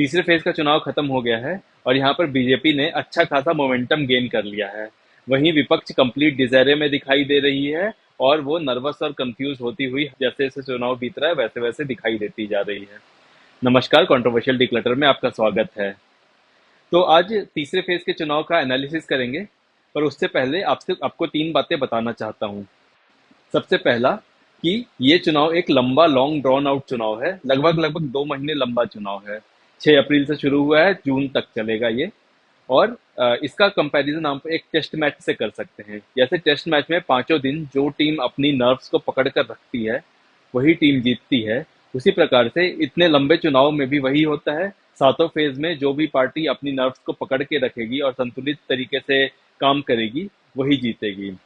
तीसरे फेज का चुनाव खत्म हो गया है और यहाँ पर बीजेपी ने अच्छा खासा मोमेंटम गेन कर लिया है। वहीं विपक्ष कंप्लीट डिजायरे में दिखाई दे रही है और वो नर्वस और कंफ्यूज होती हुई जैसे जैसे चुनाव बीत रहा है वैसे वैसे दिखाई देती जा रही है। नमस्कार, कंट्रोवर्शियल डिक्लटर में आपका स्वागत है। तो आज तीसरे फेज के चुनाव का एनालिसिस करेंगे, पर उससे पहले आपसे आपको तीन बातें बताना चाहता हूँ। सबसे पहला कि ये चुनाव एक लंबा लॉन्ग ड्रॉन आउट चुनाव है। लगभग लगभग 2 महीने लंबा चुनाव है। 6 अप्रैल से शुरू हुआ है, जून तक चलेगा ये। और इसका कंपैरिजन हम एक टेस्ट मैच से कर सकते हैं। जैसे टेस्ट मैच में पांचों दिन जो टीम अपनी नर्व्स को पकड़ कर रखती है वही टीम जीतती है। उसी प्रकार से इतने लंबे चुनाव में भी वही होता है। सातों फेज में जो भी पार्टी अपनी नर्व्स को पकड़ के रखेगी और संतुलित तरीके से काम करेगी वही जीतेगी।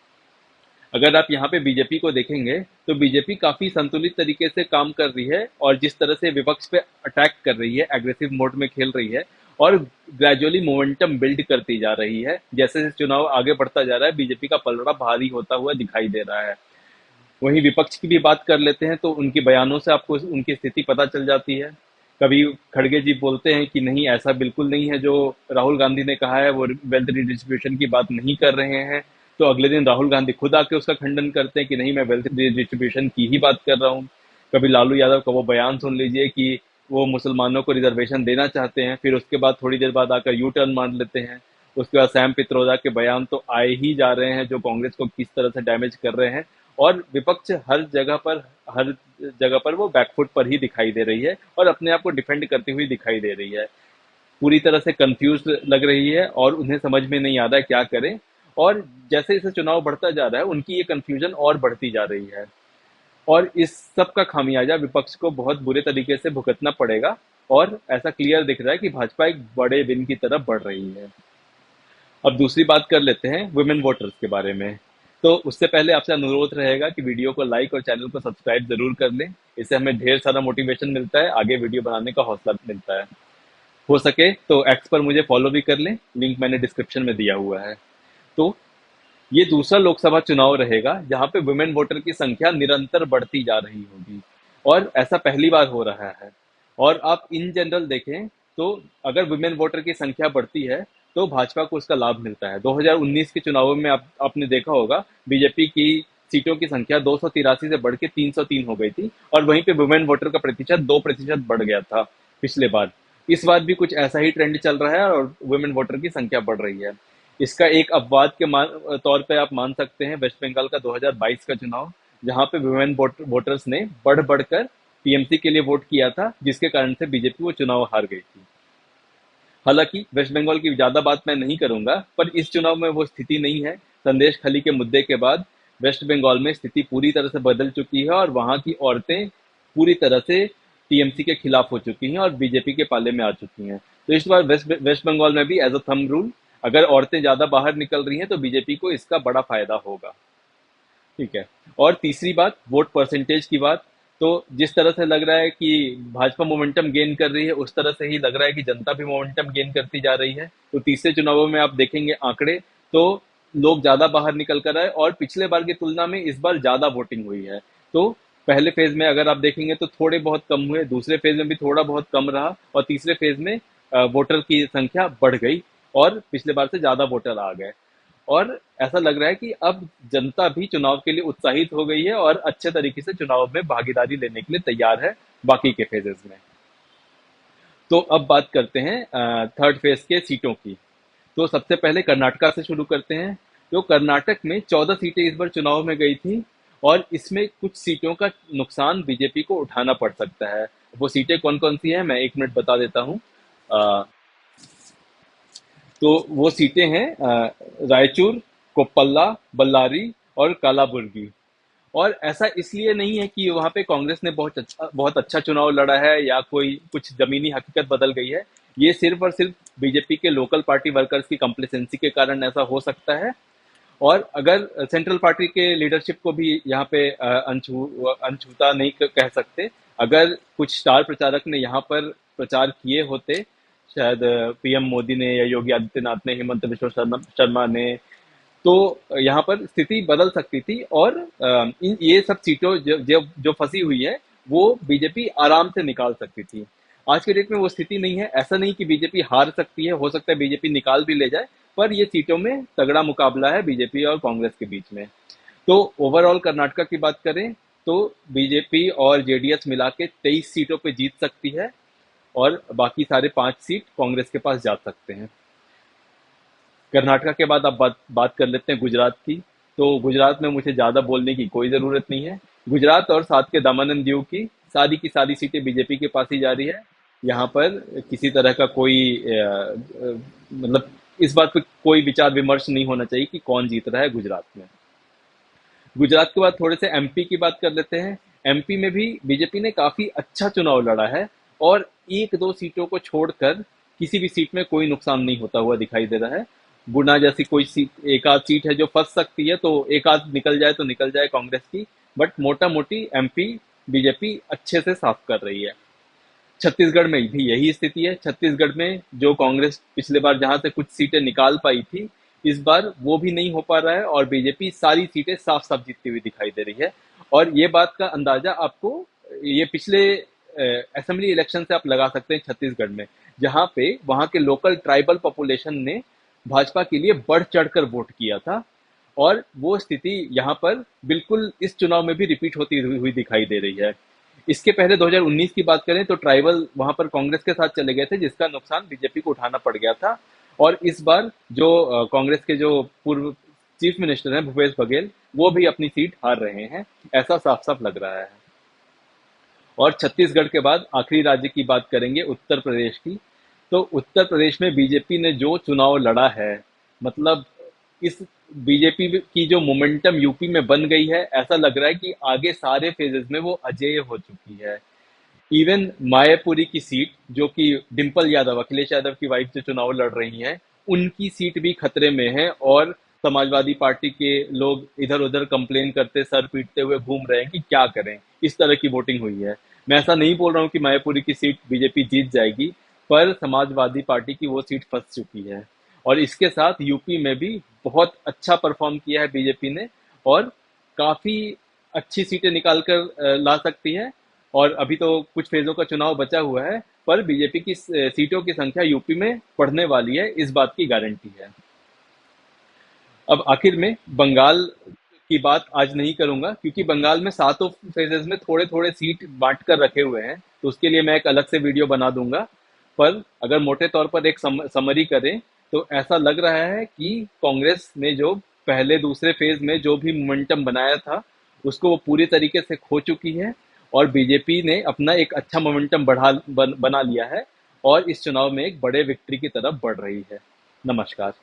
अगर आप यहाँ पे बीजेपी को देखेंगे तो बीजेपी काफी संतुलित तरीके से काम कर रही है और जिस तरह से विपक्ष पे अटैक कर रही है, एग्रेसिव मोड में खेल रही है और ग्रेजुअली मोमेंटम बिल्ड करती जा रही है। जैसे जैसे चुनाव आगे बढ़ता जा रहा है बीजेपी का पलड़ा भारी होता हुआ दिखाई दे रहा है। वहीं विपक्ष की भी बात कर लेते हैं तो उनके बयानों से आपको उनकी स्थिति पता चल जाती है। कभी खड़गे जी बोलते हैं कि नहीं, ऐसा बिल्कुल नहीं है, जो राहुल गांधी ने कहा है वो वेल्थ रिडिस्ट्रीब्यूशन की बात नहीं कर रहे हैं। तो अगले दिन राहुल गांधी खुद आके उसका खंडन करते हैं कि नहीं, मैं वेल्थ रिडिस्ट्रीब्यूशन की ही बात कर रहा हूँ। कभी लालू यादव का वो बयान सुन लीजिए कि वो मुसलमानों को रिजर्वेशन देना चाहते हैं, फिर उसके बाद थोड़ी देर बाद आकर यू टर्न मान लेते हैं। उसके बाद सैम पित्रोदा के बयान तो आए ही जा रहे हैं जो कांग्रेस को किस तरह से डैमेज कर रहे हैं। और विपक्ष हर जगह पर वो बैकफुट पर ही दिखाई दे रही है और अपने आप को डिफेंड करती हुई दिखाई दे रही है। पूरी तरह से कंफ्यूज लग रही है और उन्हें समझ में नहीं आ रहा है क्या करें। और जैसे जैसे चुनाव बढ़ता जा रहा है उनकी ये कंफ्यूजन और बढ़ती जा रही है और इस सब का खामियाजा विपक्ष को बहुत बुरे तरीके से भुगतना पड़ेगा। और ऐसा क्लियर दिख रहा है कि भाजपा एक बड़े विन की तरफ बढ़ रही है। अब दूसरी बात कर लेते हैं वुमेन वोटर्स के बारे में। तो उससे पहले आपसे अनुरोध रहेगा कि वीडियो को लाइक और चैनल को सब्सक्राइब जरूर कर लें। इससे हमें ढेर सारा मोटिवेशन मिलता है, आगे वीडियो बनाने का हौसला मिलता है। हो सके तो एक्स पर मुझे फॉलो भी कर लें, लिंक मैंने डिस्क्रिप्शन में दिया हुआ है। तो ये दूसरा लोकसभा चुनाव रहेगा जहां पे वुमेन वोटर की संख्या निरंतर बढ़ती जा रही होगी और ऐसा पहली बार हो रहा है। और आप इन जनरल देखें तो अगर वुमेन वोटर की संख्या बढ़ती है तो भाजपा को उसका लाभ मिलता है। 2019 के चुनावों में आपने देखा होगा बीजेपी की सीटों की संख्या 283 से बढ़ के 303 हो गई थी और वहीं पे वुमेन वोटर का प्रतिशत 2% बढ़ गया था पिछले बार। इस बार भी कुछ ऐसा ही ट्रेंड चल रहा है और वुमेन वोटर की संख्या बढ़ रही है। इसका एक अपवाद के तौर पे आप मान सकते हैं वेस्ट बंगाल का 2022 का चुनाव, जहां पे वुमेन वोटर्स ने बढ़ बढ़कर टीएमसी के लिए वोट किया था, जिसके कारण से बीजेपी वो चुनाव हार गई थी। हालांकि वेस्ट बंगाल की ज्यादा बात मैं नहीं करूंगा, पर इस चुनाव में वो स्थिति नहीं है। संदेश खली के मुद्दे के बाद वेस्ट बंगाल में स्थिति पूरी तरह से बदल चुकी है और वहां की औरतें पूरी तरह से टीएमसी के खिलाफ हो चुकी हैं और बीजेपी के पाले में आ चुकी हैं। तो इस बार वेस्ट बंगाल में भी एज अ थंब रूल, अगर औरतें ज्यादा बाहर निकल रही हैं तो बीजेपी को इसका बड़ा फायदा होगा। ठीक है। और तीसरी बात, वोट परसेंटेज की बात। तो जिस तरह से लग रहा है कि भाजपा मोमेंटम गेन कर रही है उस तरह से ही लग रहा है कि जनता भी मोमेंटम गेन करती जा रही है। तो तीसरे चुनावों में आप देखेंगे आंकड़े तो लोग ज्यादा बाहर निकल कर आए और पिछले बार की तुलना में इस बार ज्यादा वोटिंग हुई है। तो पहले फेज में अगर आप देखेंगे तो थोड़े बहुत कम हुए, दूसरे फेज में भी थोड़ा बहुत कम रहा और तीसरे फेज में वोटर की संख्या बढ़ गई और पिछले बार से ज्यादा वोटर आ गए। और ऐसा लग रहा है कि अब जनता भी चुनाव के लिए उत्साहित हो गई है और अच्छे तरीके से चुनाव में भागीदारी लेने के लिए तैयार है बाकी के फेजेस में। तो अब बात करते हैं थर्ड फेज के सीटों की। तो सबसे पहले कर्नाटका से शुरू करते हैं। तो कर्नाटक में 14 सीटें इस बार चुनाव में गई थी और इसमें कुछ सीटों का नुकसान बीजेपी को उठाना पड़ सकता है। वो सीटें कौन कौन सी हैं मैं 1 मिनट बता देता हूँ। तो वो सीटें हैं रायचूर, कोप्पला, बल्लारी और कालाबुर्गी। और ऐसा इसलिए नहीं है कि वहां पे कांग्रेस ने बहुत अच्छा चुनाव लड़ा है या कोई कुछ जमीनी हकीकत बदल गई है। ये सिर्फ और सिर्फ बीजेपी के लोकल पार्टी वर्कर्स की कंप्लेसेंसी के कारण ऐसा हो सकता है। और अगर सेंट्रल पार्टी के लीडरशिप को भी यहाँ पे अनछूता नहीं कह सकते। अगर कुछ स्टार प्रचारक ने यहाँ पर प्रचार किए होते, शायद पीएम मोदी ने या योगी आदित्यनाथ ने, हेमंत बिश्व शर्मा ने, तो यहाँ पर स्थिति बदल सकती थी और ये सब सीटों जो फंसी हुई है वो बीजेपी आराम से निकाल सकती थी। आज के डेट में वो स्थिति नहीं है। ऐसा नहीं कि बीजेपी हार सकती है, हो सकता है बीजेपी निकाल भी ले जाए, पर ये सीटों में तगड़ा मुकाबला है बीजेपी और कांग्रेस के बीच में। तो ओवरऑल कर्नाटका की बात करें तो बीजेपी और जेडीएस मिला के 23 सीटों पे जीत सकती है, और बाकी सारे 5 सीट कांग्रेस के पास जा सकते हैं। कर्नाटका के बाद अब बात कर लेते हैं गुजरात की। तो गुजरात में मुझे ज़्यादा बोलने की कोई ज़रूरत नहीं है। गुजरात और साथ के दमन एंड दीव की सारी सीटें बीजेपी के पास ही जा रही है। यहाँ पर किसी तरह का कोई मतलब इस बात पे कोई विचार विमर्श नहीं होना चाहिए कि कौन जीत रहा है गुजरात में। गुजरात के बाद थोड़े से एमपी की बात कर लेते हैं। एमपी में भी बीजेपी ने काफी अच्छा चुनाव लड़ा है, और एक दो सीटों को छोड़कर किसी भी सीट में कोई नुकसान नहीं होता हुआ दिखाई दे रहा है। गुना जैसी कोई सीट, एक आध सीट है जो फंस सकती है, तो एक आध निकल जाए तो निकल जाए कांग्रेस की, बट मोटा मोटी एमपी बीजेपी अच्छे से साफ कर रही है। छत्तीसगढ़ में भी यही स्थिति है। छत्तीसगढ़ में जो कांग्रेस पिछले बार जहां से कुछ सीटें निकाल पाई थी, इस बार वो भी नहीं हो पा रहा है, और बीजेपी सारी सीटें साफ साफ जीतती हुई दिखाई दे रही है। और ये बात का अंदाजा आपको ये पिछले असेंबली इलेक्शन से आप लगा सकते हैं। छत्तीसगढ़ में जहां पे वहां के लोकल ट्राइबल पॉपुलेशन ने भाजपा के लिए बढ़ चढ़कर वोट किया था, और वो स्थिति यहाँ पर बिल्कुल इस चुनाव में भी रिपीट होती हुई दिखाई दे रही है। इसके पहले 2019 की बात करें तो ट्राइबल वहां पर कांग्रेस के साथ चले गए थे, जिसका नुकसान बीजेपी को उठाना पड़ गया था। और इस बार जो कांग्रेस के जो पूर्व चीफ मिनिस्टर हैं भूपेश बघेल, वो भी अपनी सीट हार रहे हैं, ऐसा साफ साफ लग रहा है। और छत्तीसगढ़ के बाद आखिरी राज्य की बात करेंगे, उत्तर प्रदेश की। तो उत्तर प्रदेश में बीजेपी ने जो चुनाव लड़ा है, मतलब इस बीजेपी की जो मोमेंटम यूपी में बन गई है, ऐसा लग रहा है कि आगे सारे फेजेस में वो अजेय हो चुकी है। इवन मायापुरी की सीट, जो कि डिम्पल यादव, अखिलेश यादव की वाइफ जो चुनाव लड़ रही हैं, उनकी सीट भी खतरे में है, और समाजवादी पार्टी के लोग इधर उधर कंप्लेन करते सर पीटते हुए घूम रहे हैं कि क्या करें, इस तरह की वोटिंग हुई है। मैं ऐसा नहीं बोल रहा हूँ कि मायापुरी की सीट बीजेपी जीत जाएगी, पर समाजवादी पार्टी की वो सीट फंस चुकी है। और इसके साथ यूपी में भी बहुत अच्छा परफॉर्म किया है बीजेपी ने, और काफी अच्छी सीटें निकाल कर ला सकती है। और अभी तो कुछ फेजों का चुनाव बचा हुआ है, पर बीजेपी की सीटों की संख्या यूपी में बढ़ने वाली है, इस बात की गारंटी है। अब आखिर में बंगाल की बात आज नहीं करूंगा, क्योंकि बंगाल में सातों फेजेस में थोड़े थोड़े सीट बांट कर रखे हुए हैं, तो उसके लिए मैं एक अलग से वीडियो बना दूंगा। पर अगर मोटे तौर पर एक समरी करें तो ऐसा लग रहा है कि कांग्रेस ने जो पहले दूसरे फेज में जो भी मोमेंटम बनाया था, उसको वो पूरी तरीके से खो चुकी है, और बीजेपी ने अपना एक अच्छा मोमेंटम बना लिया है, और इस चुनाव में एक बड़े विक्ट्री की तरफ बढ़ रही है। नमस्कार।